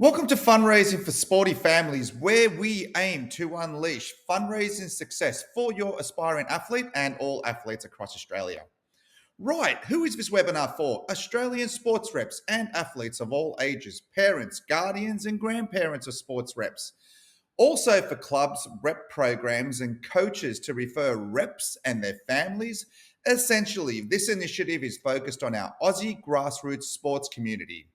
Welcome to Fundraising for Sporty Families, where we aim to unleash fundraising success for your aspiring athlete and all athletes across Australia. Right, who is this webinar for? Australian sports reps and athletes of all ages, parents, guardians, and grandparents of sports reps. Also for clubs, rep programs, and coaches to refer reps and their families. Essentially, this initiative is focused on our Aussie grassroots sports community.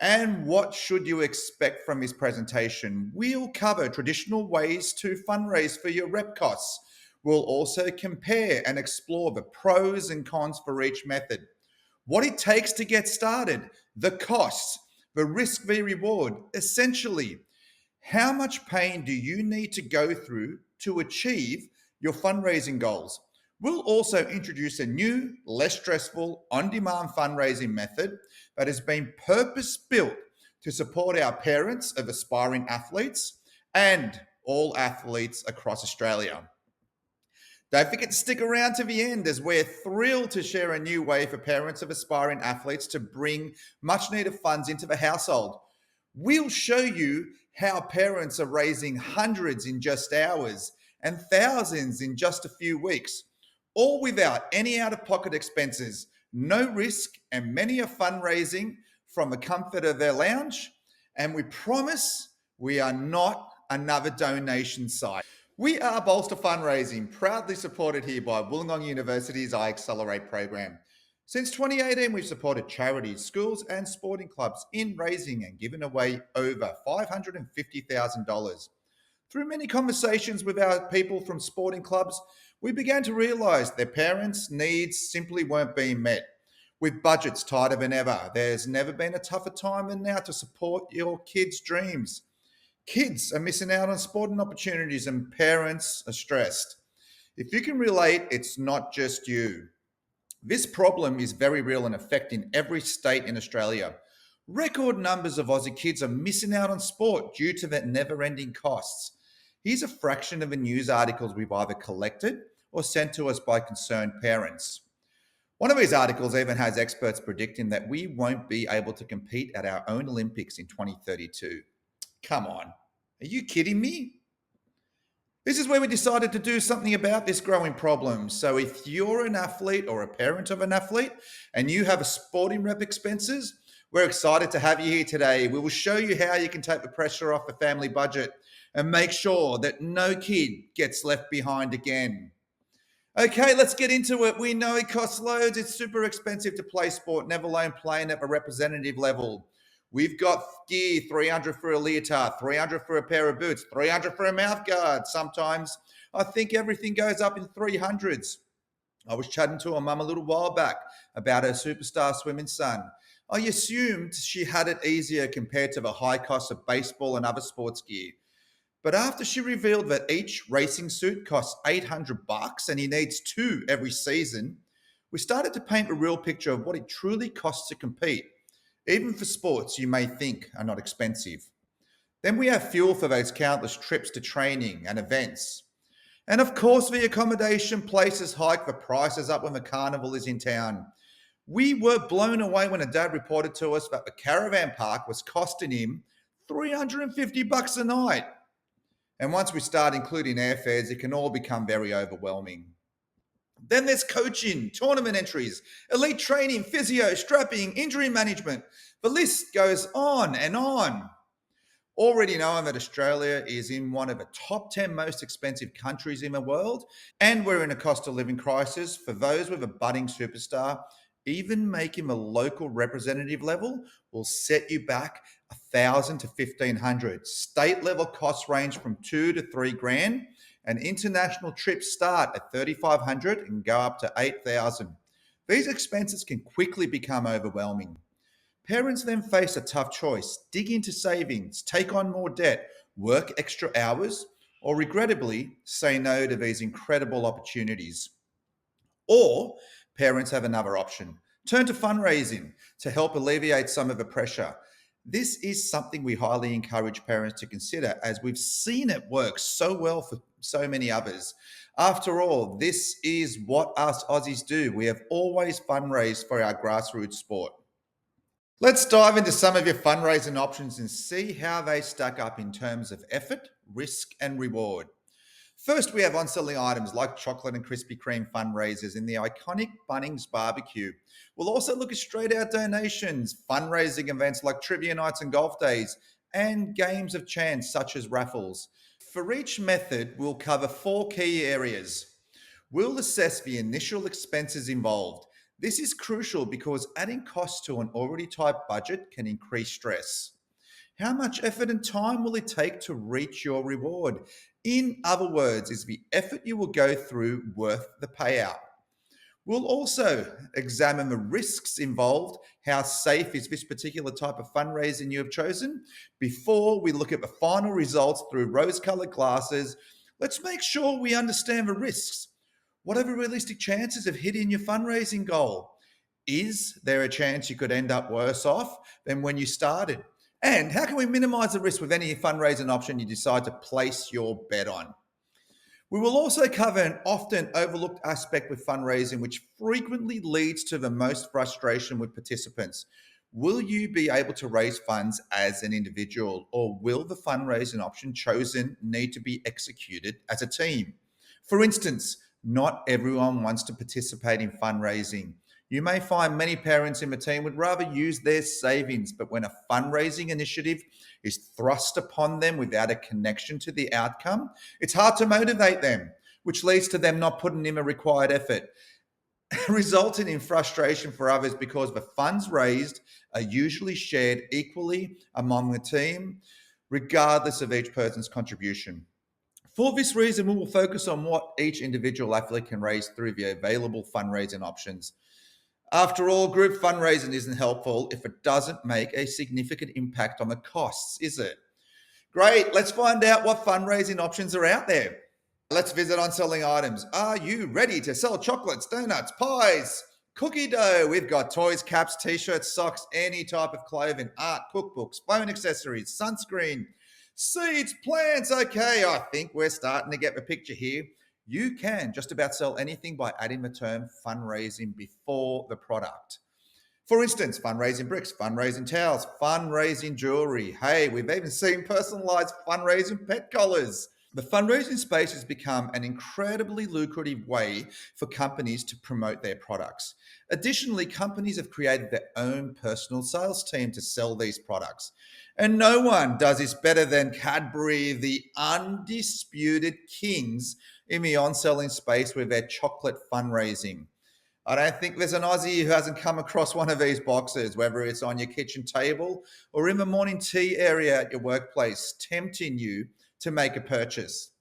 And what should you expect from this presentation? We'll cover traditional ways to fundraise for your rep costs. We'll also compare and explore the pros and cons for each method, what it takes to get started, the costs, the risk v reward. Essentially, how much pain do you need to go through to achieve your fundraising goals? We'll also introduce a new, less stressful, on-demand fundraising method that has been purpose-built to support our parents of aspiring athletes and all athletes across Australia. Don't forget to stick around to the end, as we're thrilled to share a new way for parents of aspiring athletes to bring much-needed funds into the household. We'll show you how parents are raising hundreds in just hours and thousands in just a few weeks, all without any out-of-pocket expenses, no risk, and many are fundraising from the comfort of their lounge. And we promise we are not another donation site. We are Bolster Fundraising, proudly supported here by Wollongong University's iAccelerate program. Since 2018, we've supported charities, schools, and sporting clubs in raising and giving away over $550,000. Through many conversations with our people from sporting clubs, we began to realize their parents' needs simply weren't being met. With budgets tighter than ever, there's never been a tougher time than now to support your kids' dreams. Kids are missing out on sporting opportunities and parents are stressed. If you can relate, it's not just you. This problem is very real and affecting every state in Australia. Record numbers of Aussie kids are missing out on sport due to the never-ending costs. Here's a fraction of the news articles we've either collected or sent to us by concerned parents. One of these articles even has experts predicting that we won't be able to compete at our own Olympics in 2032. Come on, are you kidding me? This is where we decided to do something about this growing problem. So if you're an athlete or a parent of an athlete and you have a sporting rep expenses, we're excited to have you here today. We will show you how you can take the pressure off the family budget and make sure that no kid gets left behind again. Okay, let's get into it. We know it costs loads. It's super expensive to play sport, never alone playing at a representative level. We've got gear, 300 for a leotard, 300 for a pair of boots, 300 for a mouth guard. Sometimes I think everything goes up in 300s. I was chatting to a mum a little while back about her superstar swimming son. I assumed she had it easier compared to the high cost of baseball and other sports gear. But after she revealed that each racing suit costs $800 and he needs 2 every season, we started to paint a real picture of what it truly costs to compete, even for sports you may think are not expensive. Then we have fuel for those countless trips to training and events. And of course, the accommodation places hike the prices up when the carnival is in town. We were blown away when a dad reported to us that the caravan park was costing him $350 a night. And once we start including airfares, it can all become very overwhelming. Then there's coaching, tournament entries, elite training, physio, strapping, injury management. The list goes on and on. Already knowing that Australia is in one of the top 10 most expensive countries in the world, and we're in a cost of living crisis, for those with a budding superstar, even making the local representative level will set you back $1,000 to $1,500. State level costs range from $2,000 to $3,000, and international trips start at $3,500 and go up to $8,000. These expenses can quickly become overwhelming. Parents then face a tough choice: dig into savings, take on more debt, work extra hours, or regrettably say no to these incredible opportunities. Or parents have another option: turn to fundraising to help alleviate some of the pressure. This is something we highly encourage parents to consider, as we've seen it work so well for so many others. After all, this is what us Aussies do. We have always fundraised for our grassroots sport. Let's dive into some of your fundraising options and see how they stack up in terms of effort, risk, and reward. First, we have on selling items like chocolate and Krispy Kreme fundraisers in the iconic Bunnings barbecue. We'll also look at straight out donations, fundraising events like trivia nights and golf days, and games of chance such as raffles. For each method, we'll cover four key areas. We'll assess the initial expenses involved. This is crucial because adding costs to an already tight budget can increase stress. How much effort and time will it take to reach your reward? In other words, is the effort you will go through worth the payout? We'll also examine the risks involved. How safe is this particular type of fundraising you have chosen? Before we look at the final results through rose colored glasses, let's make sure we understand the risks. What are the realistic chances of hitting your fundraising goal? Is there a chance you could end up worse off than when you started? And how can we minimize the risk with any fundraising option you decide to place your bet on? We will also cover an often overlooked aspect with fundraising, which frequently leads to the most frustration with participants. Will you be able to raise funds as an individual, or will the fundraising option chosen need to be executed as a team? For instance, not everyone wants to participate in fundraising. You may find many parents in the team would rather use their savings, but when a fundraising initiative is thrust upon them without a connection to the outcome, it's hard to motivate them, which leads to them not putting in the required effort, resulting in frustration for others because the funds raised are usually shared equally among the team, regardless of each person's contribution. For this reason, we will focus on what each individual athlete can raise through the available fundraising options. After all, group fundraising isn't helpful if it doesn't make a significant impact on the costs, is it? Great, let's find out what fundraising options are out there. Let's visit on selling items. Are you ready to sell chocolates, donuts, pies, cookie dough? We've got toys, caps, t-shirts, socks, any type of clothing, art, cookbooks, phone accessories, sunscreen, seeds, plants. Okay, I think we're starting to get the picture here. You can just about sell anything by adding the term fundraising before the product. For instance, fundraising bricks, fundraising towels, fundraising jewelry. Hey, we've even seen personalized fundraising pet collars. The fundraising space has become an incredibly lucrative way for companies to promote their products. Additionally, companies have created their own personal sales team to sell these products. And no one does this better than Cadbury, the undisputed kings in the on selling space with their chocolate fundraising. I don't think there's an Aussie who hasn't come across one of these boxes, whether it's on your kitchen table or in the morning tea area at your workplace, tempting you to make a purchase.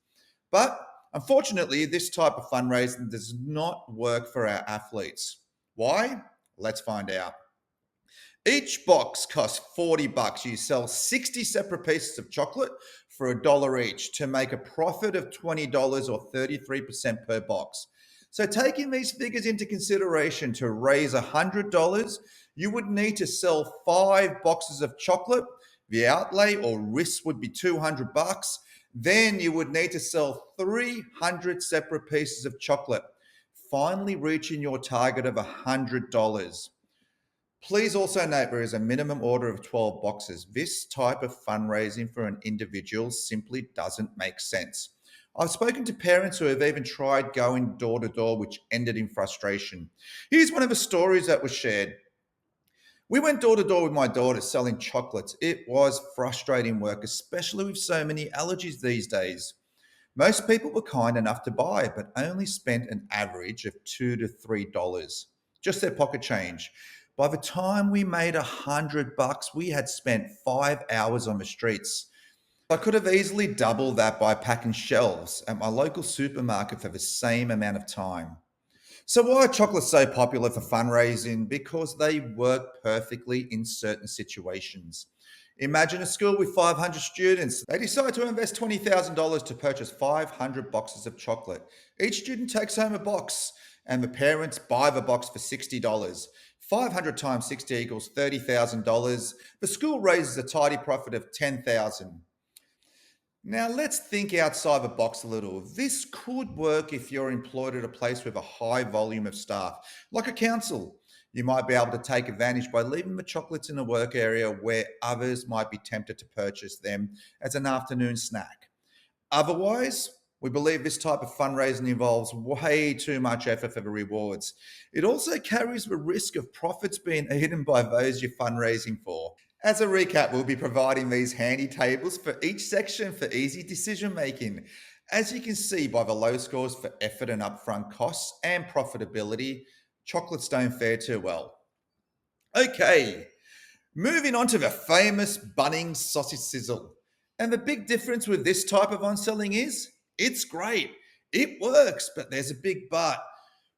But unfortunately, this type of fundraising does not work for our athletes. Why? Let's find out. Each box costs 40 bucks. You sell 60 separate pieces of chocolate for a dollar each to make a profit of $20 or 33% per box. So, taking these figures into consideration, to raise $100, you would need to sell 5 boxes of chocolate. The outlay or risk would be 200 bucks. Then you would need to sell 300 separate pieces of chocolate, finally reaching your target of $100. Please also note there is a minimum order of 12 boxes. This type of fundraising for an individual simply doesn't make sense. I've spoken to parents who have even tried going door to door, which ended in frustration. Here's one of the stories that was shared. We went door to door with my daughter selling chocolates. It was frustrating work, especially with so many allergies these days. Most people were kind enough to buy, but only spent an average of $2 to $3, just their pocket change. By the time we made $100, we had spent 5 hours on the streets. I could have easily doubled that by packing shelves at my local supermarket for the same amount of time. So, why are chocolates so popular for fundraising? Because they work perfectly in certain situations. Imagine a school with 500 students. They decide to invest $20,000 to purchase 500 boxes of chocolate. Each student takes home a box, and the parents buy the box for $60. 500 times 60 equals $30,000. The school raises a tidy profit of $10,000. Now, let's think outside the box a little. This could work if you're employed at a place with a high volume of staff, like a council. You might be able to take advantage by leaving the chocolates in a work area where others might be tempted to purchase them as an afternoon snack. Otherwise, we believe this type of fundraising involves way too much effort for the rewards. It also carries the risk of profits being eaten by those you're fundraising for. As a recap, we'll be providing these handy tables for each section for easy decision making. As you can see by the low scores for effort and upfront costs and profitability, chocolates don't fare too well. Okay, moving on to the famous Bunnings sausage sizzle. And the big difference with this type of on-selling is it's great. It works, but there's a big but.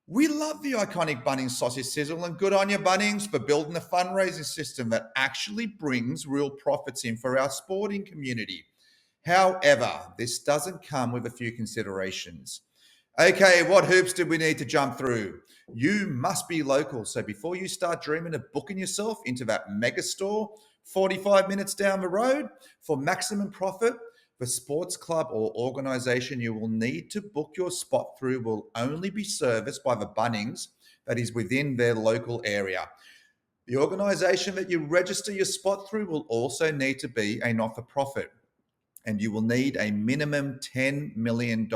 We love the iconic Bunnings sausage sizzle, and good on you, Bunnings, for building a fundraising system that actually brings real profits in for our sporting community. However, this doesn't come with a few considerations. Okay, what hoops did we need to jump through? You must be local. So before you start dreaming of booking yourself into that mega store 45 minutes down the road for maximum profit, the sports club or organization you will need to book your spot through will only be serviced by the Bunnings that is within their local area. The organization that you register your spot through will also need to be a not for profit, and you will need a minimum $10 million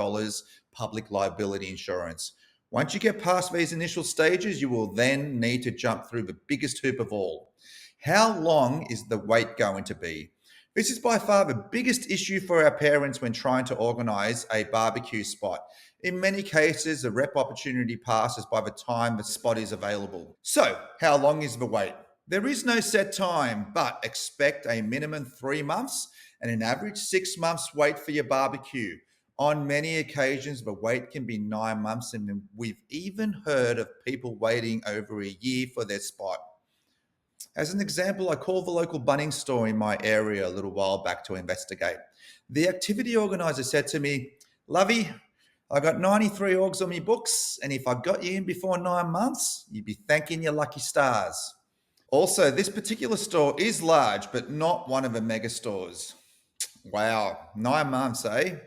public liability insurance. Once you get past these initial stages, you will then need to jump through the biggest hoop of all. How long is the wait going to be? This is by far the biggest issue for our parents when trying to organize a barbecue spot. In many cases, the rep opportunity passes by the time the spot is available. So, how long is the wait? There is no set time, but expect a minimum 3 months and an average 6 months wait for your barbecue. On many occasions, the wait can be 9 months, and we've even heard of people waiting over a year for their spot. As an example, I called the local Bunnings store in my area a little while back to investigate. The activity organizer said to me, "Lovey, I got 93 orgs on my books, and if I got you in before 9 months, you'd be thanking your lucky stars." Also, this particular store is large, but not one of the mega stores. Wow, 9 months, eh?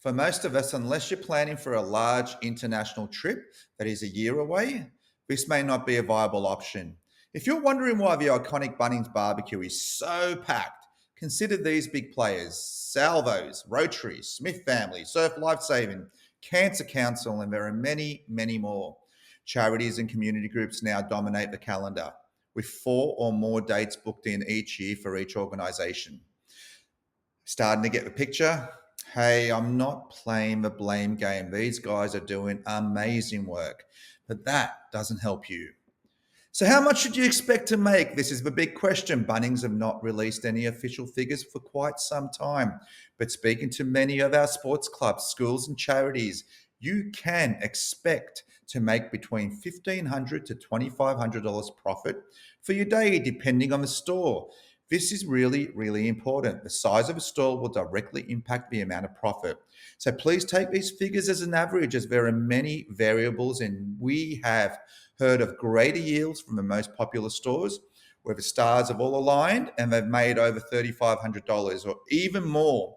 For most of us, unless you're planning for a large international trip that is a year away, this may not be a viable option. If you're wondering why the iconic Bunnings barbecue is so packed, consider these big players: Salvos, Rotary, Smith Family, Surf Lifesaving, Cancer Council, and there are many, many more. Charities and community groups now dominate the calendar, with 4 or more dates booked in each year for each organisation. Starting to get the picture? Hey, I'm not playing the blame game. These guys are doing amazing work, but that doesn't help you. So, how much should you expect to make? This is the big question. Bunnings have not released any official figures for quite some time, but speaking to many of our sports clubs, schools, and charities, you can expect to make between $1,500 to $2,500 profit for your day, depending on the store. This is really, really important. The size of a store will directly impact the amount of profit. So please take these figures as an average, as there are many variables, and we have heard of greater yields from the most popular stores where the stars have all aligned and they've made over $3,500 or even more.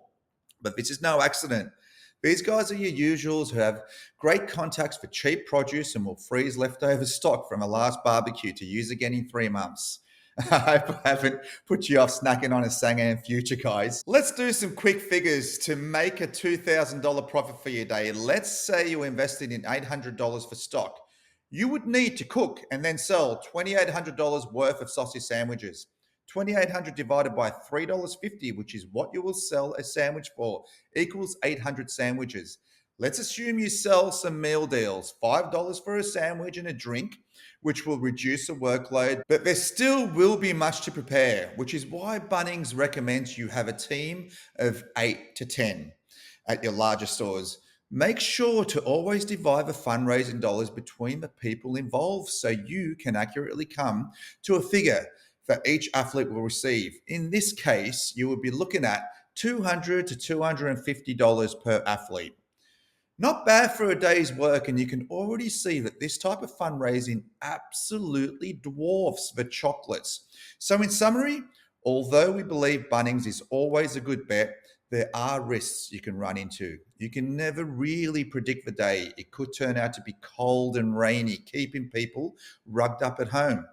But this is no accident. These guys are your usuals who have great contacts for cheap produce and will freeze leftover stock from a last barbecue to use again in 3 months. I hope I haven't put you off snacking on a Sangam future, guys. Let's do some quick figures to make a $2,000 profit for your day. Let's say you invested in $800 for stock. You would need to cook and then sell $2,800 worth of sausage sandwiches. 2,800 divided by $3.50, which is what you will sell a sandwich for, equals 800 sandwiches. Let's assume you sell some meal deals, $5 for a sandwich and a drink, which will reduce the workload, but there still will be much to prepare, which is why Bunnings recommends you have a team of 8 to 10 at your larger stores. Make sure to always divide the fundraising dollars between the people involved so you can accurately come to a figure that each athlete will receive. In this case, you will be looking at $200 to $250 per athlete. Not bad for a day's work, and you can already see that this type of fundraising absolutely dwarfs the chocolates. So in summary, Although we believe Bunnings is always a good bet, there are risks you can run into. You can never really predict the day. It could turn out to be cold and rainy, keeping people rugged up at home.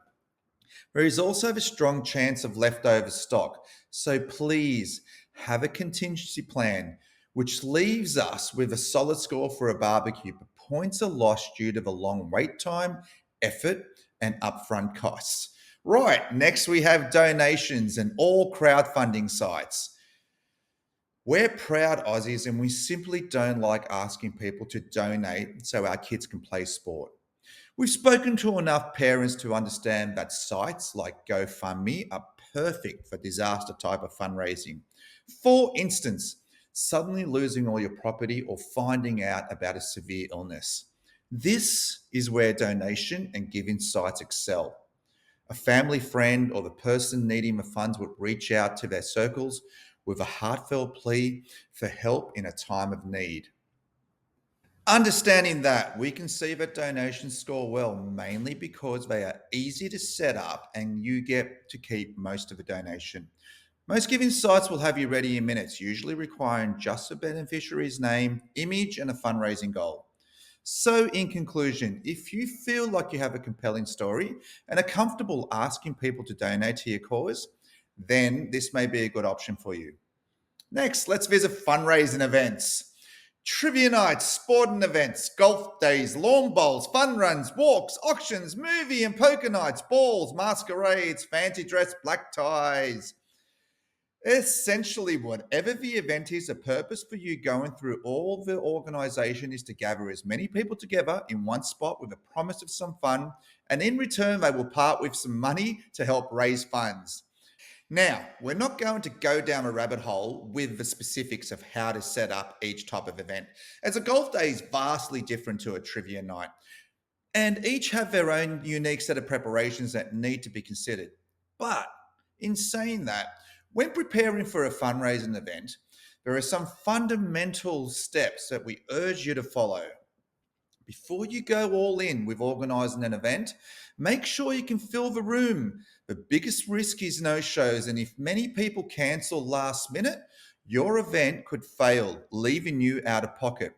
There is also a strong chance of leftover stock. So please have a contingency plan, which leaves us with a solid score for a barbecue, but points are lost due to the long wait time, effort, and upfront costs. Right, next we have donations and all crowdfunding sites. We're proud Aussies and we simply don't like asking people to donate so our kids can play sport. We've spoken to enough parents to understand that sites like GoFundMe are perfect for disaster type of fundraising. For instance, suddenly losing all your property or finding out about a severe illness. This is where donation and giving sites excel. A family friend or the person needing the funds would reach out to their circles with a heartfelt plea for help in a time of need. Understanding that, we can see that donations score well, mainly because they are easy to set up and you get to keep most of the donation. Most giving sites will have you ready in minutes, usually requiring just the beneficiary's name, image, and a fundraising goal. So, in conclusion, if you feel like you have a compelling story and are comfortable asking people to donate to your cause, then this may be a good option for you. Next, let's visit fundraising events. Trivia nights, sporting events, golf days, lawn bowls, fun runs, walks, auctions, movie and poker nights, balls, masquerades, fancy dress, black ties. Essentially, whatever the event is, the purpose for you going through all the organization is to gather as many people together in one spot with a promise of some fun, and in return, they will part with some money to help raise funds. Now, we're not going to go down a rabbit hole with the specifics of how to set up each type of event, as a golf day is vastly different to a trivia night, and each have their own unique set of preparations that need to be considered. But in saying that, when preparing for a fundraising event, there are some fundamental steps that we urge you to follow. Before you go all in with organising an event, make sure you can fill the room. The biggest risk is no shows, and if many people cancel last minute, your event could fail, leaving you out of pocket.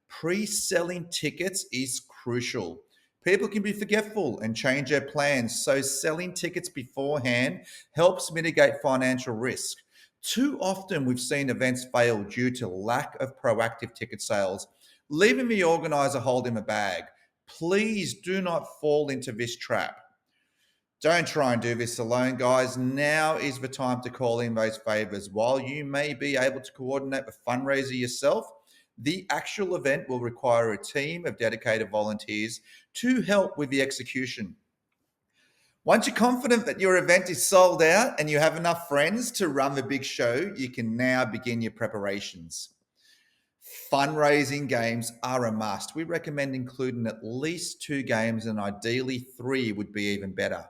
Pre selling tickets is crucial. People can be forgetful and change their plans, so selling tickets beforehand helps mitigate financial risk. Too often, we've seen events fail due to lack of proactive ticket sales, leaving the organizer holding the bag. Please do not fall into this trap. Don't try and do this alone, guys. Now is the time to call in those favors. While you may be able to coordinate the fundraiser yourself, the actual event will require a team of dedicated volunteers to help with the execution. Once you're confident that your event is sold out and you have enough friends to run the big show, you can now begin your preparations. Fundraising games are a must. We recommend including at least 2 games, and ideally 3 would be even better.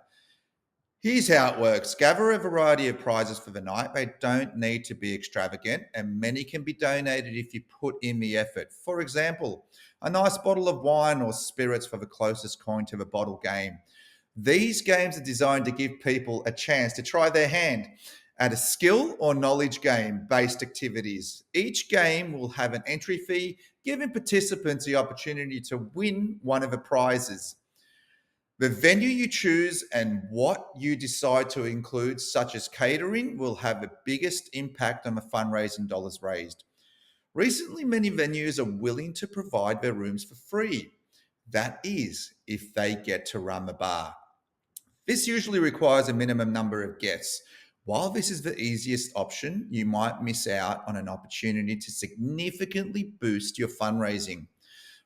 Here's how it works. Gather a variety of prizes for the night. They don't need to be extravagant, and many can be donated if you put in the effort. For example, a nice bottle of wine or spirits for the closest coin to the bottle game. These games are designed to give people a chance to try their hand at a skill or knowledge game based activities. Each game will have an entry fee, giving participants the opportunity to win one of the prizes. The venue you choose and what you decide to include, such as catering, will have the biggest impact on the fundraising dollars raised. Recently, many venues are willing to provide their rooms for free. That is, if they get to run the bar. This usually requires a minimum number of guests. While this is the easiest option, you might miss out on an opportunity to significantly boost your fundraising.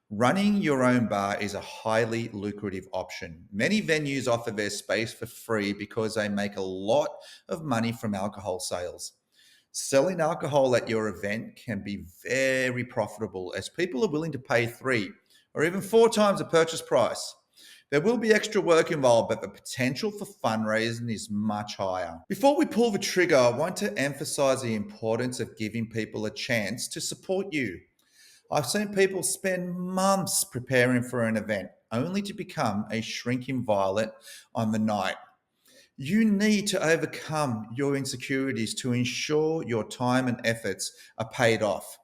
Running your own bar is a highly lucrative option. Many venues offer their space for free because they make a lot of money from alcohol sales. Selling alcohol at your event can be very profitable as people are willing to pay 3 or even 4 times the purchase price. There will be extra work involved, but the potential for fundraising is much higher. Before we pull the trigger, I want to emphasize the importance of giving people a chance to support you. I've seen people spend months preparing for an event only to become a shrinking violet on the night. You need to overcome your insecurities to ensure your time and efforts are paid off.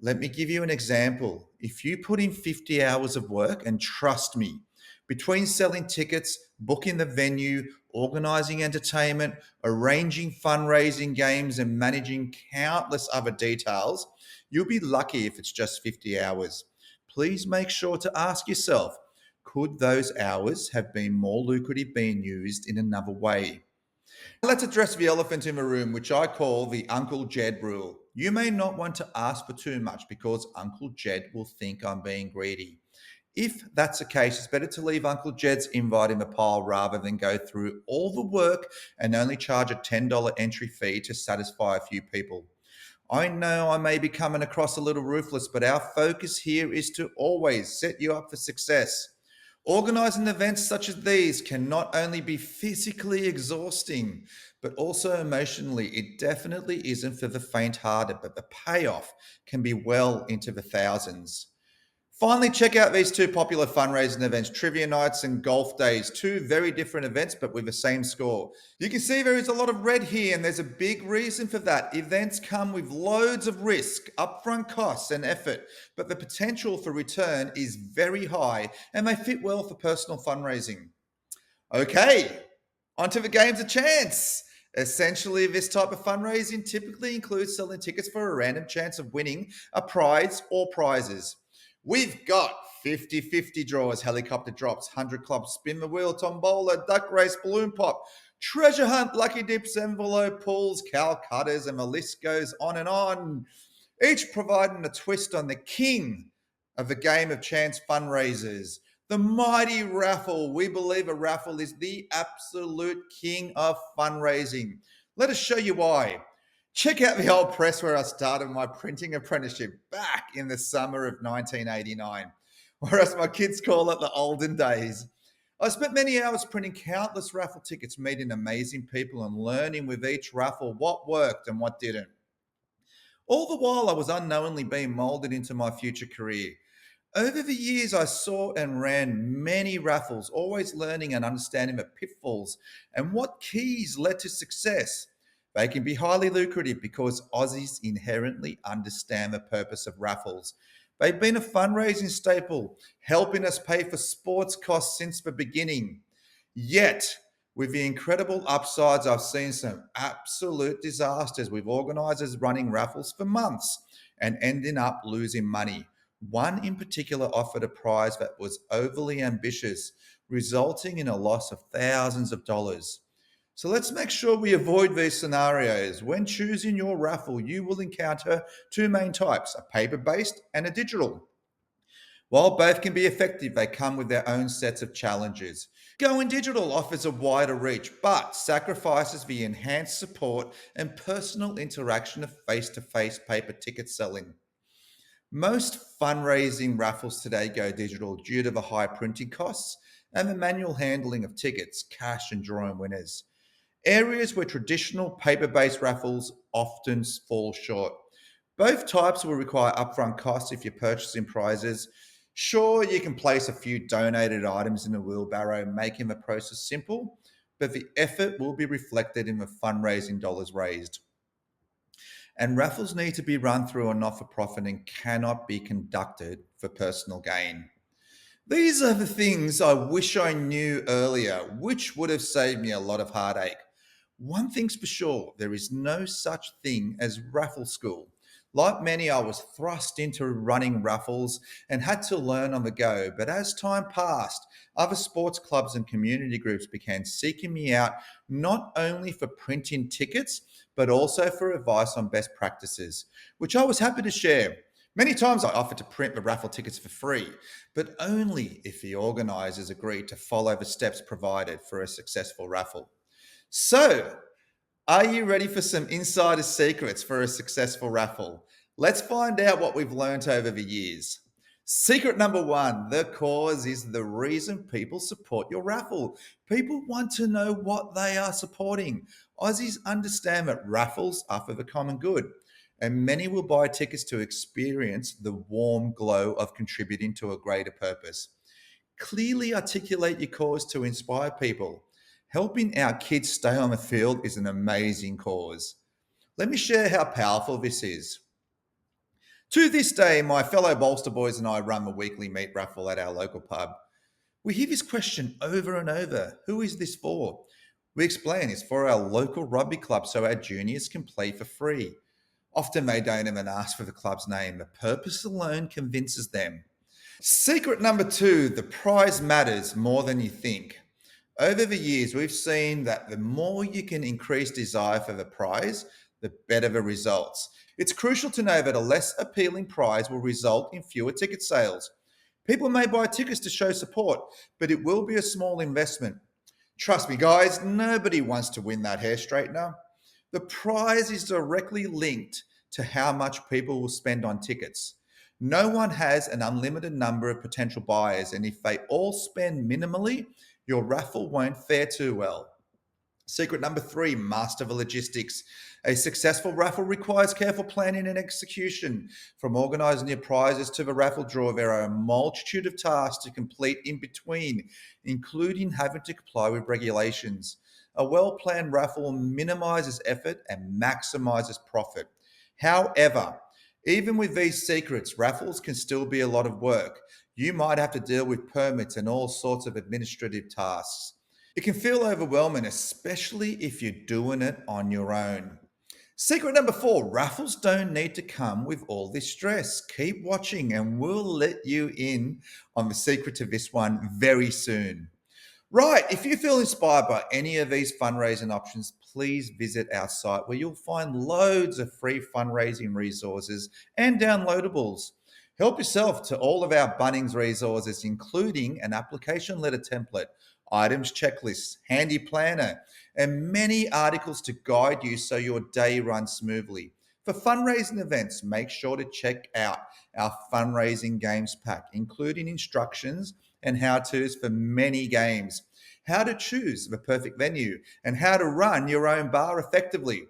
Let me give you an example. If you put in 50 hours of work, and trust me, between selling tickets, booking the venue, organizing entertainment, arranging fundraising games, and managing countless other details, you'll be lucky if it's just 50 hours. Please make sure to ask yourself, could those hours have been more lucrative being used in another way? Let's address the elephant in the room, which I call the Uncle Jed rule. You may not want to ask for too much because Uncle Jed will think I'm being greedy. If that's the case, it's better to leave Uncle Jed's invite in the pile rather than go through all the work and only charge a $10 entry fee to satisfy a few people. I know I may be coming across a little ruthless, but our focus here is to always set you up for success. Organizing events such as these can not only be physically exhausting, but also emotionally. It definitely isn't for the faint hearted, but the payoff can be well into the thousands. Finally, check out these two popular fundraising events, trivia nights and golf days. Two very different events, but with the same score. You can see there is a lot of red here, and there's a big reason for that. Events come with loads of risk, upfront costs, and effort, but the potential for return is very high, and they fit well for personal fundraising. Okay, onto the games of chance. Essentially, this type of fundraising typically includes selling tickets for a random chance of winning a prize or prizes. We've got 50-50 draws, helicopter drops, 100 clubs, spin the wheel, tombola, duck race, balloon pop, treasure hunt, lucky dips, envelope pulls, Calcuttas, and the list goes on and on. Each providing a twist on the king of the game of chance fundraisers. The mighty raffle. We believe a raffle is the absolute king of fundraising. Let us show you why. Check out the old press where I started my printing apprenticeship back in the summer of 1989, or as my kids call it, the olden days. I spent many hours printing countless raffle tickets, meeting amazing people, and learning with each raffle what worked and what didn't. All the while, I was unknowingly being molded into my future career. Over the years, I saw and ran many raffles, always learning and understanding the pitfalls and what keys led to success. They can be highly lucrative because Aussies inherently understand the purpose of raffles. They've been a fundraising staple, helping us pay for sports costs since the beginning. Yet, with the incredible upsides, I've seen some absolute disasters with organisers running raffles for months and ending up losing money. One in particular offered a prize that was overly ambitious, resulting in a loss of thousands of dollars. So let's make sure we avoid these scenarios. When choosing your raffle, you will encounter two main types, a paper based and a digital. While both can be effective, they come with their own sets of challenges. Going digital offers a wider reach, but sacrifices the enhanced support and personal interaction of face to face paper ticket selling. Most fundraising raffles today go digital due to the high printing costs and the manual handling of tickets, cash, and drawing winners. Areas where traditional paper based raffles often fall short. Both types will require upfront costs if you're purchasing prizes. Sure, you can place a few donated items in a wheelbarrow, making the process simple, but the effort will be reflected in the fundraising dollars raised. And raffles need to be run through a not for profit and cannot be conducted for personal gain. These are the things I wish I knew earlier, which would have saved me a lot of heartache. One thing's for sure, there is no such thing as raffle school. Like many, I was thrust into running raffles and had to learn on the go. But as time passed, other sports clubs and community groups began seeking me out not only for printing tickets, but also for advice on best practices, which I was happy to share. Many times I offered to print the raffle tickets for free, but only if the organisers agreed to follow the steps provided for a successful raffle. So, are you ready for some insider secrets for a successful raffle? Let's find out what we've learned over the years. Secret number one, the cause is the reason people support your raffle. People want to know what they are supporting. Aussies understand that raffles are for the common good, and many will buy tickets to experience the warm glow of contributing to a greater purpose. Clearly articulate your cause to inspire people. Helping our kids stay on the field is an amazing cause. Let me share how powerful this is. To this day, my fellow Bolster boys and I run the weekly meat raffle at our local pub. We hear this question over and over: who is this for? We explain it's for our local rugby club so our juniors can play for free. Often they don't even ask for the club's name. The purpose alone convinces them. Secret number two: the prize matters more than you think. Over the years, we've seen that the more you can increase desire for the prize, the better the results. It's crucial to know that a less appealing prize will result in fewer ticket sales. People may buy tickets to show support, but it will be a small investment. Trust me, guys, nobody wants to win that hair straightener. The prize is directly linked to how much people will spend on tickets. No one has an unlimited number of potential buyers, and if they all spend minimally, your raffle won't fare too well. Secret number three: master the logistics. A successful raffle requires careful planning and execution. From organising your prizes to the raffle draw, there are a multitude of tasks to complete in between, including having to comply with regulations. A well planned raffle minimises effort and maximises profit. However, even with these secrets, raffles can still be a lot of work. You might have to deal with permits and all sorts of administrative tasks. It can feel overwhelming, especially if you're doing it on your own. Secret number four: raffles don't need to come with all this stress. Keep watching, and we'll let you in on the secret to this one very soon. Right, if you feel inspired by any of these fundraising options, please visit our site where you'll find loads of free fundraising resources and downloadables. Help yourself to all of our Bunnings resources, including an application letter template, items checklists, handy planner, and many articles to guide you so your day runs smoothly. For fundraising events, make sure to check out our fundraising games pack, including instructions and how-tos for many games, how to choose the perfect venue, and how to run your own bar effectively.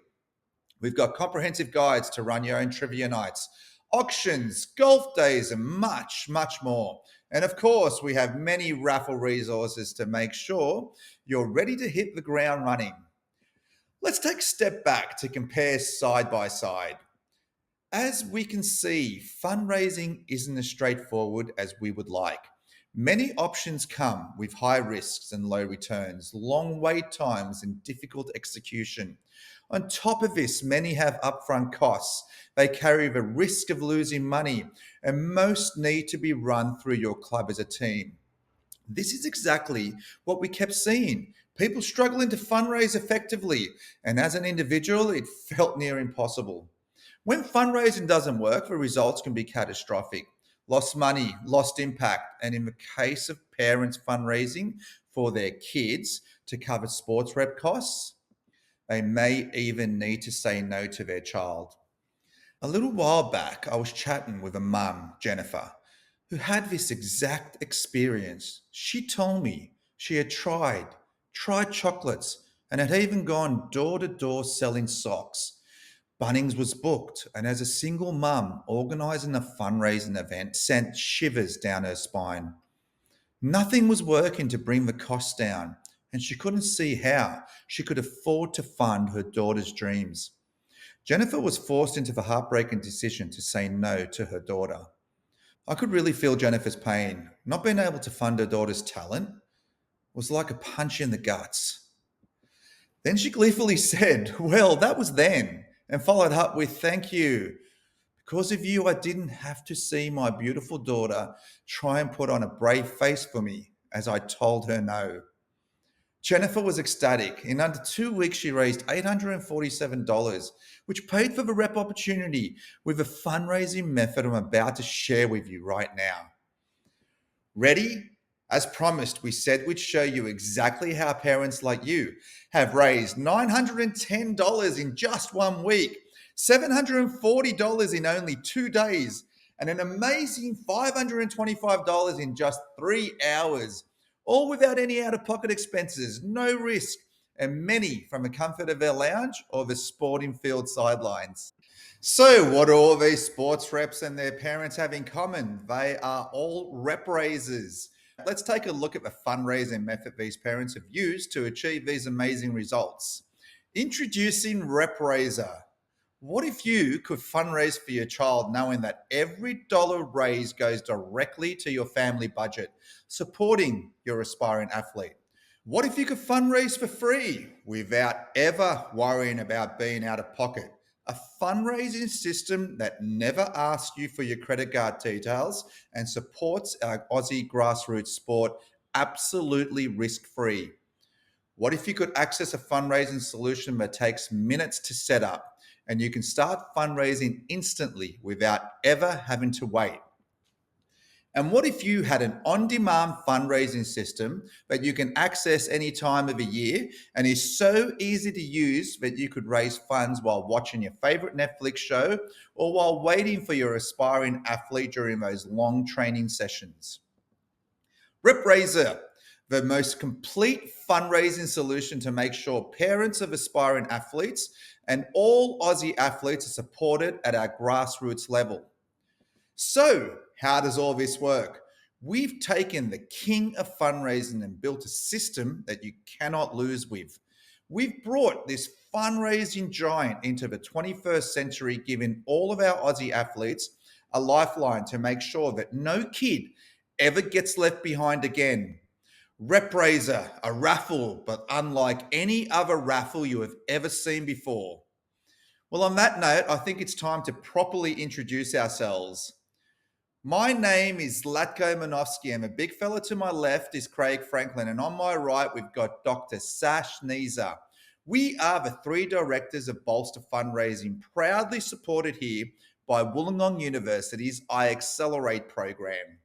We've got comprehensive guides to run your own trivia nights, auctions, golf days, and much, much more. And of course, we have many raffle resources to make sure you're ready to hit the ground running. Let's take a step back to compare side by side. As we can see, fundraising isn't as straightforward as we would like. Many options come with high risks and low returns, long wait times, and difficult execution. On top of this, many have upfront costs. They carry the risk of losing money, and most need to be run through your club as a team. This is exactly what we kept seeing: people struggling to fundraise effectively, and as an individual, it felt near impossible. When fundraising doesn't work, the results can be catastrophic. Lost money, lost impact, and in the case of parents fundraising for their kids to cover sports rep costs, they may even need to say no to their child. A little while back, I was chatting with a mum, Jennifer, who had this exact experience. She told me she had tried chocolates, and had even gone door to door selling socks. Bunnings was booked, and as a single mum, organising a fundraising event sent shivers down her spine. Nothing was working to bring the costs down, and she couldn't see how she could afford to fund her daughter's dreams. Jennifer was forced into the heartbreaking decision to say no to her daughter. I could really feel Jennifer's pain. Not being able to fund her daughter's talent was like a punch in the guts. Then she gleefully said, "Well, that was then," and followed up with, "Thank you. Because of you, I didn't have to see my beautiful daughter try and put on a brave face for me as I told her no." Jennifer was ecstatic. In under 2 weeks, she raised $847, which paid for the rep opportunity with a fundraising method I'm about to share with you right now. Ready? As promised, we said we'd show you exactly how parents like you have raised $910 in just 1 week, $740 in only 2 days, and an amazing $525 in just 3 hours, all without any out of pocket expenses, no risk, and many from the comfort of their lounge or the sporting field sidelines. So, what do all these sports reps and their parents have in common? They are all rep raisers. Let's take a look at the fundraising method these parents have used to achieve these amazing results. Introducing RepRaiser. What if you could fundraise for your child knowing that every dollar raised goes directly to your family budget, supporting your aspiring athlete? What if you could fundraise for free without ever worrying about being out of pocket? A fundraising system that never asks you for your credit card details and supports our Aussie grassroots sport absolutely risk free. What if you could access a fundraising solution that takes minutes to set up and you can start fundraising instantly without ever having to wait? And what if you had an on demand fundraising system that you can access any time of the year and is so easy to use that you could raise funds while watching your favorite Netflix show or while waiting for your aspiring athlete during those long training sessions? RepRaiser, the most complete fundraising solution to make sure parents of aspiring athletes and all Aussie athletes are supported at our grassroots level. So, how does all this work? We've taken the king of fundraising and built a system that you cannot lose with. We've brought this fundraising giant into the 21st century, giving all of our Aussie athletes a lifeline to make sure that no kid ever gets left behind again. RepRaiser, a raffle, but unlike any other raffle you have ever seen before. Well, on that note, I think it's time to properly introduce ourselves. My name is Latko Manovsky, and the big fella to my left is Craig Franklin, and on my right, we've got Dr. Sash Neezer. We are the three directors of Bolster Fundraising, proudly supported here by Wollongong University's I Accelerate program.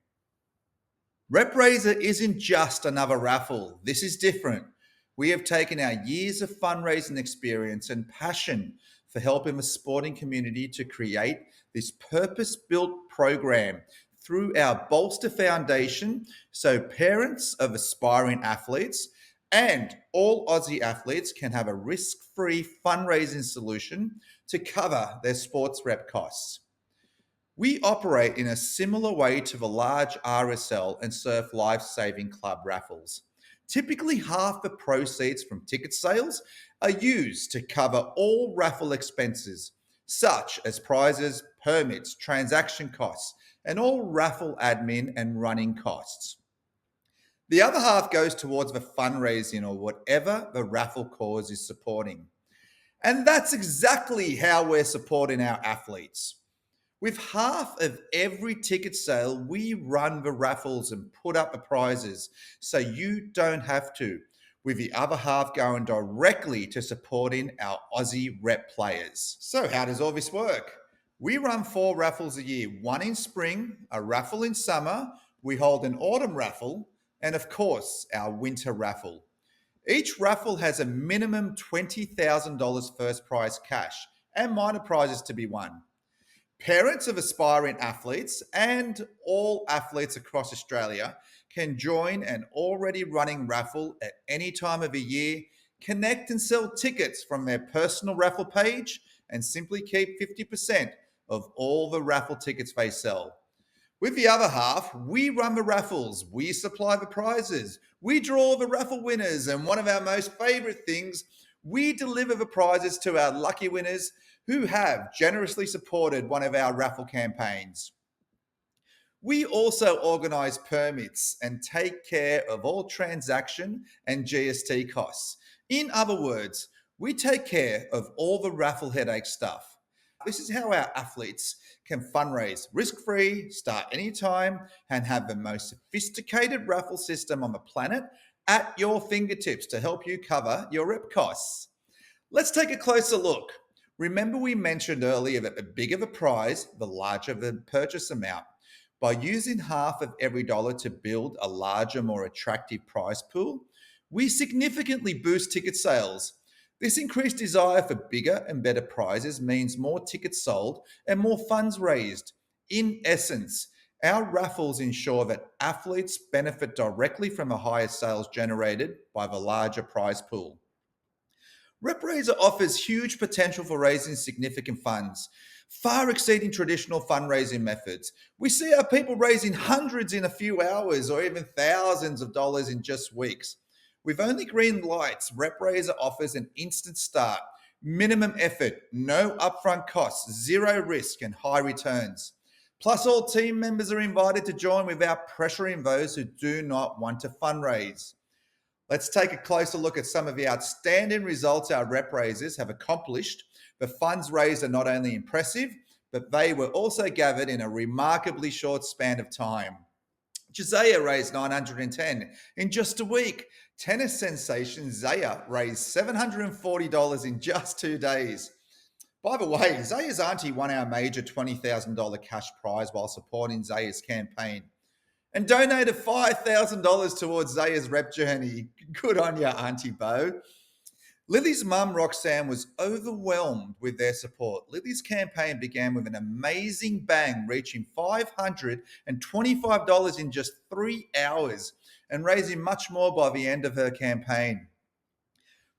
RepRaiser isn't just another raffle. This is different. We have taken our years of fundraising experience and passion for helping the sporting community to create this purpose-built program through our Bolster Foundation so parents of aspiring athletes and all Aussie athletes can have a risk-free fundraising solution to cover their sports rep costs. We operate in a similar way to the large RSL and Surf Life Saving Club raffles. Typically, half the proceeds from ticket sales are used to cover all raffle expenses, such as prizes, permits, transaction costs, and all raffle admin and running costs. The other half goes towards the fundraising or whatever the raffle cause is supporting. And that's exactly how we're supporting our athletes. With half of every ticket sale, we run the raffles and put up the prizes so you don't have to, with the other half going directly to supporting our Aussie rep players. So, how does all this work? We run 4 raffles a year, one in spring, a raffle in summer, we hold an autumn raffle, and of course, our winter raffle. Each raffle has a minimum $20,000 first prize cash and minor prizes to be won. Parents of aspiring athletes and all athletes across Australia can join an already running raffle at any time of the year, connect and sell tickets from their personal raffle page, and simply keep 50% of all the raffle tickets they sell. With the other half, we run the raffles, we supply the prizes, we draw the raffle winners, and one of our most favorite things, we deliver the prizes to our lucky winners who have generously supported one of our raffle campaigns. We also organise permits and take care of all transaction and GST costs. In other words, we take care of all the raffle headache stuff. This is how our athletes can fundraise risk-free, start anytime, and have the most sophisticated raffle system on the planet at your fingertips to help you cover your rep costs. Let's take a closer look. Remember we mentioned earlier that the bigger the prize, the larger the purchase amount. By using half of every dollar to build a larger, more attractive prize pool, we significantly boost ticket sales. This increased desire for bigger and better prizes means more tickets sold and more funds raised. In essence, our raffles ensure that athletes benefit directly from the higher sales generated by the larger prize pool. RepRaiser offers huge potential for raising significant funds, far exceeding traditional fundraising methods. We see our people raising hundreds in a few hours or even thousands of dollars in just weeks. With only green lights, RepRaiser offers an instant start, minimum effort, no upfront costs, zero risk, and high returns. Plus, all team members are invited to join without pressuring those who do not want to fundraise. Let's take a closer look at some of the outstanding results our rep raisers have accomplished. The funds raised are not only impressive, but they were also gathered in a remarkably short span of time. Josiah raised 910 in just a week. Tennis sensation Zaya raised $740 in just 2 days. By the way, Zaya's auntie won our major $20,000 cash prize while supporting Zaya's campaign and donated $5,000 towards Zaya's rep journey. Good on you, Auntie Bo. Lily's mum, Roxanne, was overwhelmed with their support. Lily's campaign began with an amazing bang, reaching $525 in just 3 hours and raising much more by the end of her campaign.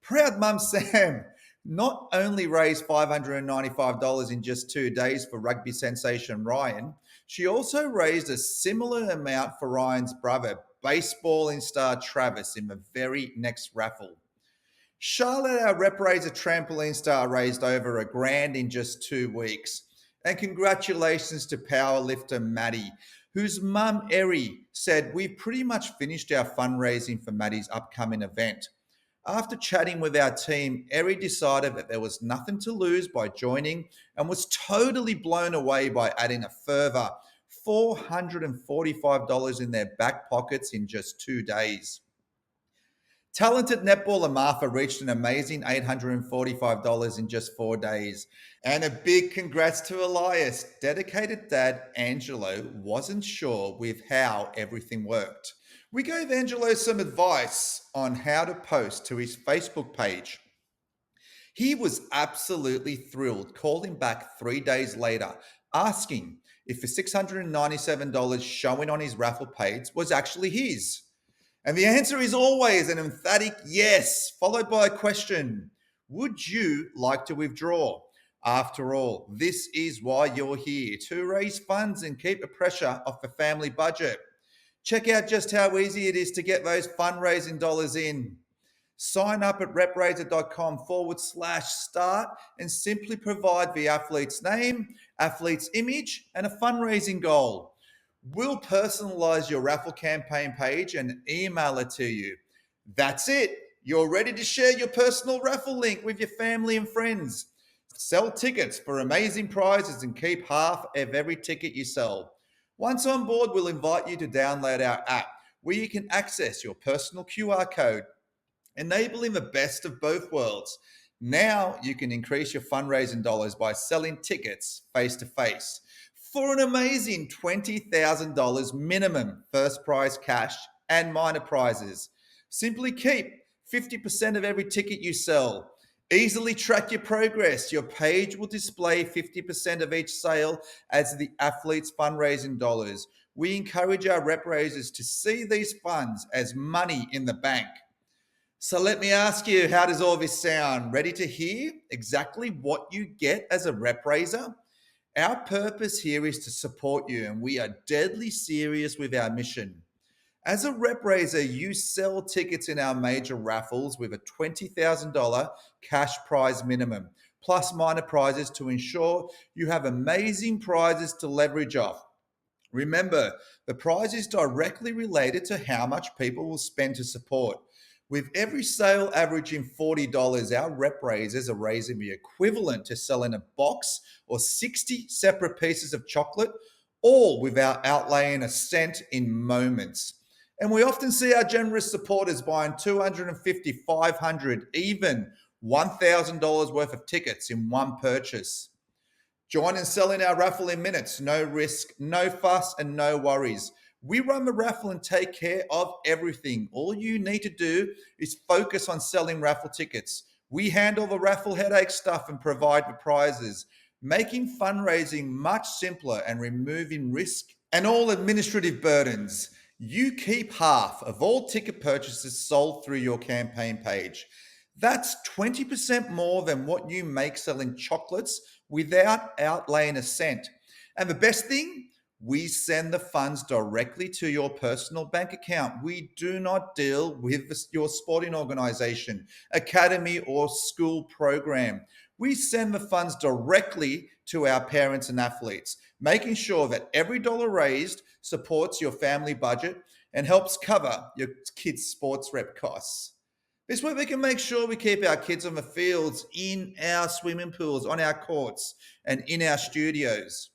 Proud Mum Sam not only raised $595 in just 2 days for rugby sensation Ryan, she also raised a similar amount for Ryan's brother, baseballing star Travis, in the very next raffle. Charlotte, our RepRaiser trampoline star, raised over $1,000 in just 2 weeks. And congratulations to powerlifter Maddie, whose mum, Eri, said, "We've pretty much finished our fundraising for Maddie's upcoming event." After chatting with our team, Eri decided that there was nothing to lose by joining and was totally blown away by adding a further $445 in their back pockets in just 2 days. Talented netballer Martha reached an amazing $845 in just 4 days. And a big congrats to Elias. Dedicated dad Angelo wasn't sure with how everything worked. We gave Angelo some advice on how to post to his Facebook page. He was absolutely thrilled, called him back 3 days later, asking if the $697 showing on his raffle page was actually his. And the answer is always an emphatic yes, followed by a question: would you like to withdraw? After all, this is why you're here, to raise funds and keep the pressure off the family budget. Check out just how easy it is to get those fundraising dollars in. Sign up at repraiser.com/start and simply provide the athlete's name, athlete's image, and a fundraising goal. We'll personalize your raffle campaign page and email it to you. That's it. You're ready to share your personal raffle link with your family and friends. Sell tickets for amazing prizes and keep half of every ticket you sell. Once on board, we'll invite you to download our app where you can access your personal QR code, enabling the best of both worlds. Now you can increase your fundraising dollars by selling tickets face to face for an amazing $20,000 minimum first prize cash and minor prizes. Simply keep 50% of every ticket you sell. Easily track your progress. Your page will display 50% of each sale as the athlete's fundraising dollars. We encourage our rep raisers to see these funds as money in the bank. So let me ask you, how does all this sound? Ready to hear exactly what you get as a rep raiser? Our purpose here is to support you, and we are deadly serious with our mission. As a rep raiser, you sell tickets in our major raffles with a $20,000 cash prize minimum, plus minor prizes to ensure you have amazing prizes to leverage off. Remember, the prize is directly related to how much people will spend to support. With every sale averaging $40, our rep raisers are raising the equivalent to selling a box or 60 separate pieces of chocolate, all without outlaying a cent in moments. And we often see our generous supporters buying $250, $500, even $1,000 worth of tickets in one purchase. Join and sell in our raffle in minutes. No risk, no fuss, and no worries. We run the raffle and take care of everything. All you need to do is focus on selling raffle tickets. We handle the raffle headache stuff and provide the prizes, making fundraising much simpler and removing risk and all administrative burdens. You keep half of all ticket purchases sold through your campaign page. That's 20% more than what you make selling chocolates without outlaying a cent. And the best thing, we send the funds directly to your personal bank account. We do not deal with your sporting organization, academy, or school program. We send the funds directly to our parents and athletes, making sure that every dollar raised supports your family budget and helps cover your kids' sports rep costs. This way, we can make sure we keep our kids on the fields, in our swimming pools, on our courts, and in our studios.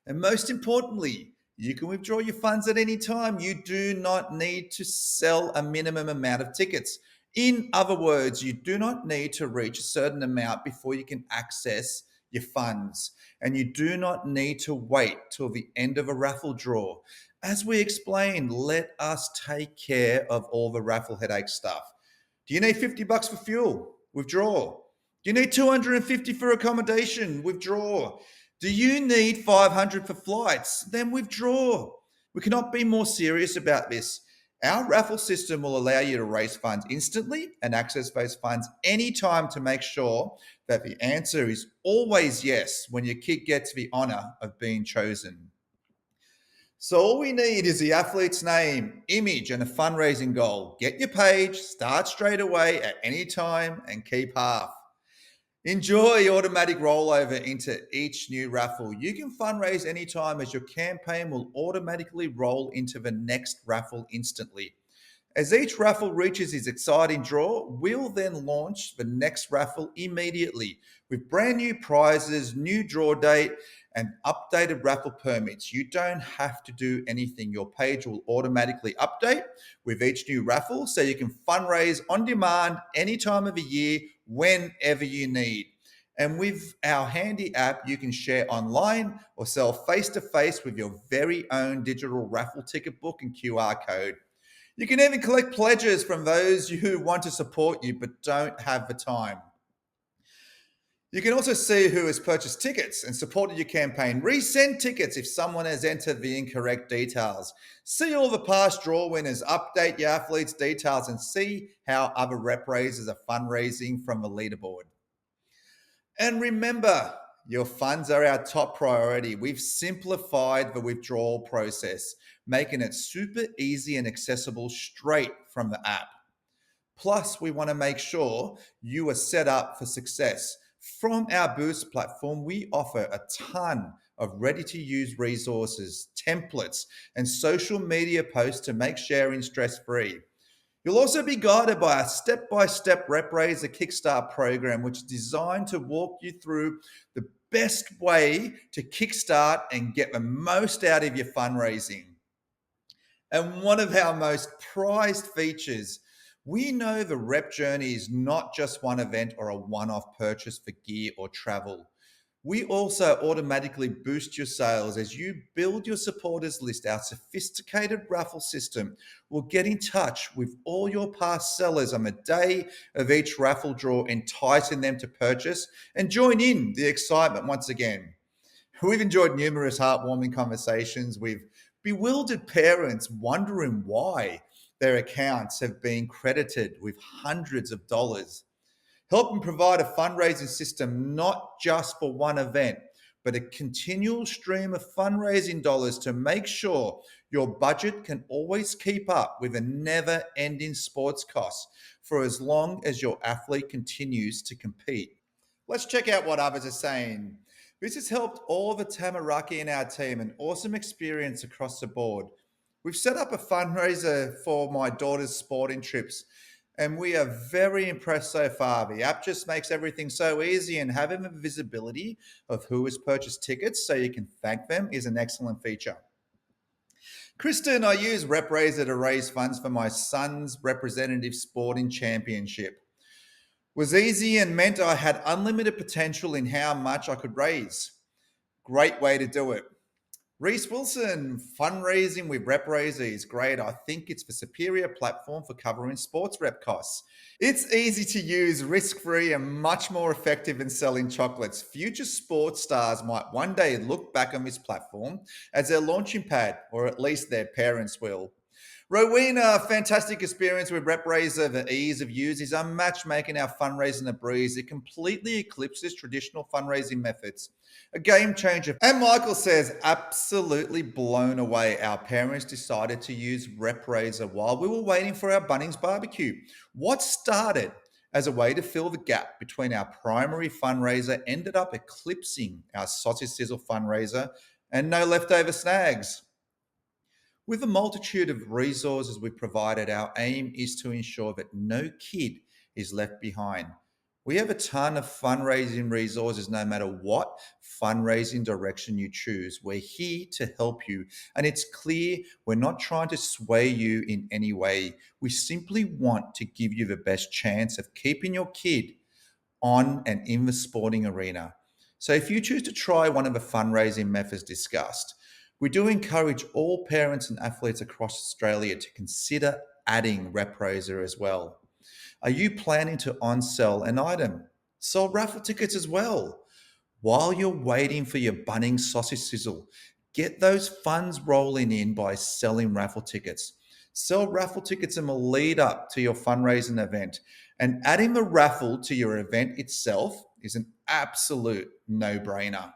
And most importantly, you can withdraw your funds at any time. You do not need to sell a minimum amount of tickets. In other words, you do not need to reach a certain amount before you can access your funds. And you do not need to wait till the end of a raffle draw. As we explained, let us take care of all the raffle headache stuff. Do you need $50 for fuel? Withdraw. Do you need 250 for accommodation? Withdraw. Do you need 500 for flights? Then withdraw. We cannot be more serious about this. Our raffle system will allow you to raise funds instantly and access those funds anytime to make sure that the answer is always yes when your kid gets the honor of being chosen. So all we need is the athlete's name, image, and a fundraising goal. Get your page, start straight away at any time, and keep half. Enjoy automatic rollover into each new raffle. You can fundraise anytime as your campaign will automatically roll into the next raffle instantly. As each raffle reaches its exciting draw, we'll then launch the next raffle immediately with brand new prizes, new draw date, and updated raffle permits. You don't have to do anything. Your page will automatically update with each new raffle so you can fundraise on demand any time of the year, whenever you need. And with our handy app, you can share online or sell face to face with your very own digital raffle ticket book and QR code. You can even collect pledges from those who want to support you but don't have the time. You can also see who has purchased tickets and supported your campaign. Resend tickets if someone has entered the incorrect details. See all the past draw winners, update your athletes' details, and see how other RepRaisers are fundraising from the leaderboard. And remember, your funds are our top priority. We've simplified the withdrawal process, making it super easy and accessible straight from the app. Plus, we want to make sure you are set up for success. From our Boost platform, we offer a ton of ready to use resources, templates, and social media posts to make sharing stress free. You'll also be guided by a step-by-step RepRaiser Kickstart program, which is designed to walk you through the best way to kickstart and get the most out of your fundraising. And one of our most prized features, we know the rep journey is not just one event or a one-off purchase for gear or travel. We also automatically boost your sales as you build your supporters list. Our sophisticated raffle system will get in touch with all your past sellers on the day of each raffle draw, enticing them to purchase and join in the excitement once again. We've enjoyed numerous heartwarming conversations with bewildered parents wondering why their accounts have been credited with hundreds of dollars. Help them provide a fundraising system not just for one event, but a continual stream of fundraising dollars to make sure your budget can always keep up with a never ending sports cost for as long as your athlete continues to compete. Let's check out what others are saying. This has helped all the Tamaraki in our team an awesome experience across the board. We've set up a fundraiser for my daughter's sporting trips, and we are very impressed so far. The app just makes everything so easy, and having the visibility of who has purchased tickets so you can thank them is an excellent feature. Kristen, I use RepRaiser to raise funds for my son's representative sporting championship. Was easy and meant I had unlimited potential in how much I could raise. Great way to do it. Reese Wilson, fundraising with RepRaiser is great. I think it's the superior platform for covering sports rep costs. It's easy to use, risk-free, and much more effective than selling chocolates. Future sports stars might one day look back on this platform as their launching pad, or at least their parents will. Rowena, fantastic experience with RepRaiser. The ease of use is unmatched, making our fundraising a breeze. It completely eclipses traditional fundraising methods. A game changer. And Michael says, absolutely blown away. Our parents decided to use RepRaiser while we were waiting for our Bunnings barbecue. What started as a way to fill the gap between our primary fundraiser ended up eclipsing our sausage sizzle fundraiser and no leftover snags. With the multitude of resources we've provided, our aim is to ensure that no kid is left behind. We have a ton of fundraising resources no matter what fundraising direction you choose. We're here to help you. And it's clear we're not trying to sway you in any way. We simply want to give you the best chance of keeping your kid on and in the sporting arena. So if you choose to try one of the fundraising methods discussed, we do encourage all parents and athletes across Australia to consider adding RepRaiser as well. Are you planning to on-sell an item? Sell raffle tickets as well. While you're waiting for your Bunnings sausage sizzle, get those funds rolling in by selling raffle tickets. Sell raffle tickets in the lead up to your fundraising event, and adding the raffle to your event itself is an absolute no brainer.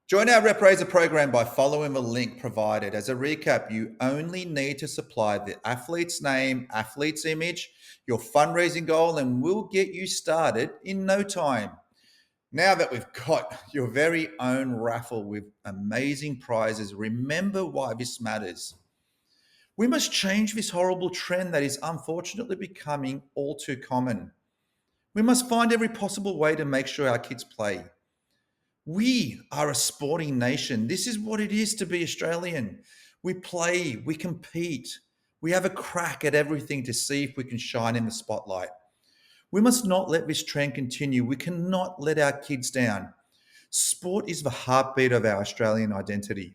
Join our RepRaiser program by following the link provided. As a recap, you only need to supply the athlete's name, athlete's image, your fundraising goal, and we'll get you started in no time. Now that we've got your very own raffle with amazing prizes, remember why this matters. We must change this horrible trend that is unfortunately becoming all too common. We must find every possible way to make sure our kids play. We are a sporting nation. This is what it is to be Australian. We play, we compete, we have a crack at everything to see if we can shine in the spotlight. We must not let this trend continue. We cannot let our kids down. Sport is the heartbeat of our Australian identity,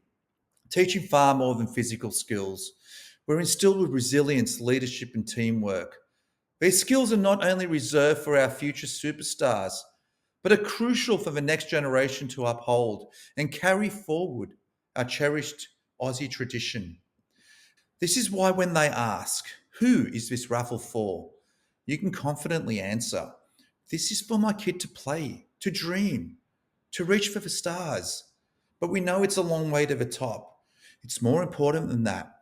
teaching far more than physical skills. We're instilled with resilience, leadership, and teamwork. These skills are not only reserved for our future superstars, but are crucial for the next generation to uphold and carry forward our cherished Aussie tradition. This is why when they ask, who is this raffle for? You can confidently answer, this is for my kid to play, to dream, to reach for the stars. But we know it's a long way to the top. It's more important than that.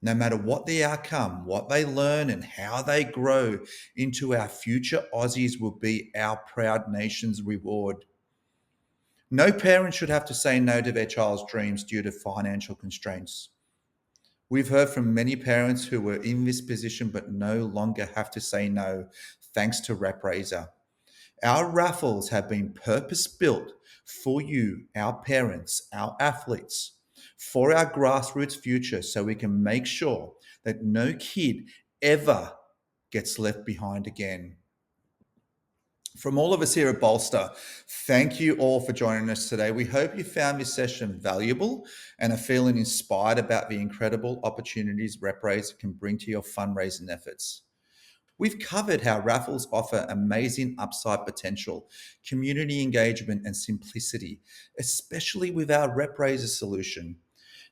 No matter what the outcome, what they learn, and how they grow into our future Aussies will be our proud nation's reward. No parent should have to say no to their child's dreams due to financial constraints. We've heard from many parents who were in this position but no longer have to say no thanks to RepRaiser. Our raffles have been purpose built for you, our parents, our athletes, for our grassroots future so we can make sure that no kid ever gets left behind again. From all of us here at Bolster, thank you all for joining us today. We hope you found this session valuable and are feeling inspired about the incredible opportunities RepRaiser can bring to your fundraising efforts. We've covered how raffles offer amazing upside potential, community engagement, and simplicity, especially with our RepRaiser solution.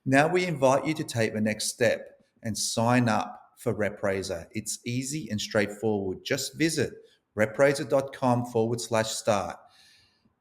Now we invite you to take the next step and sign up for RepRaiser. It's easy and straightforward. Just visit repraiser.com/start.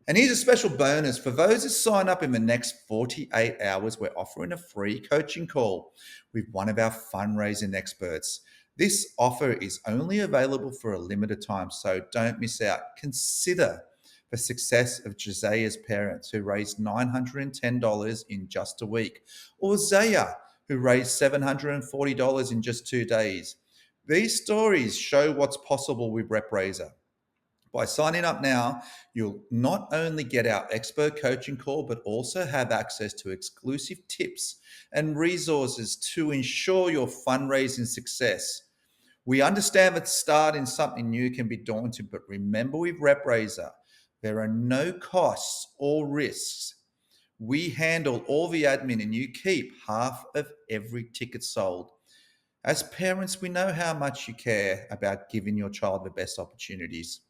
And here's a special bonus for those that sign up in the next 48 hours. We're offering a free coaching call with one of our fundraising experts. This offer is only available for a limited time, so don't miss out. Consider the success of Jazea's parents, who raised $910 in just a week, or Zaya, who raised $740 in just 2 days. These stories show what's possible with RepRaiser. By signing up now, you'll not only get our expert coaching call, but also have access to exclusive tips and resources to ensure your fundraising success. We understand that starting something new can be daunting, but remember with RepRaiser, there are no costs or risks. We handle all the admin and you keep half of every ticket sold. As parents, we know how much you care about giving your child the best opportunities.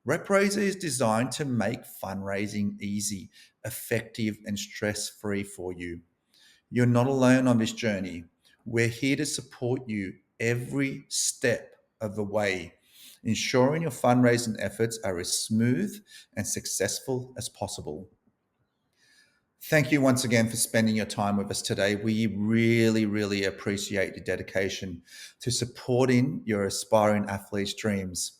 RepRaiser is designed to make fundraising easy, effective, and stress-free for you. You're not alone on this journey. We're here to support you every step of the way, ensuring your fundraising efforts are as smooth and successful as possible. Thank you once again for spending your time with us today. We really, really appreciate your dedication to supporting your aspiring athletes' dreams.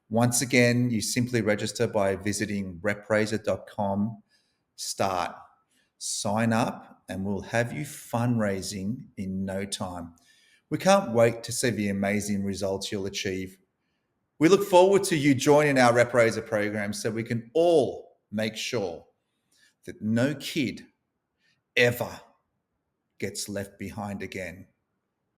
Once again, you simply register by visiting repraiser.com, start, sign up, and we'll have you fundraising in no time. We can't wait to see the amazing results you'll achieve. We look forward to you joining our RepRaiser program so we can all make sure that no kid ever gets left behind again.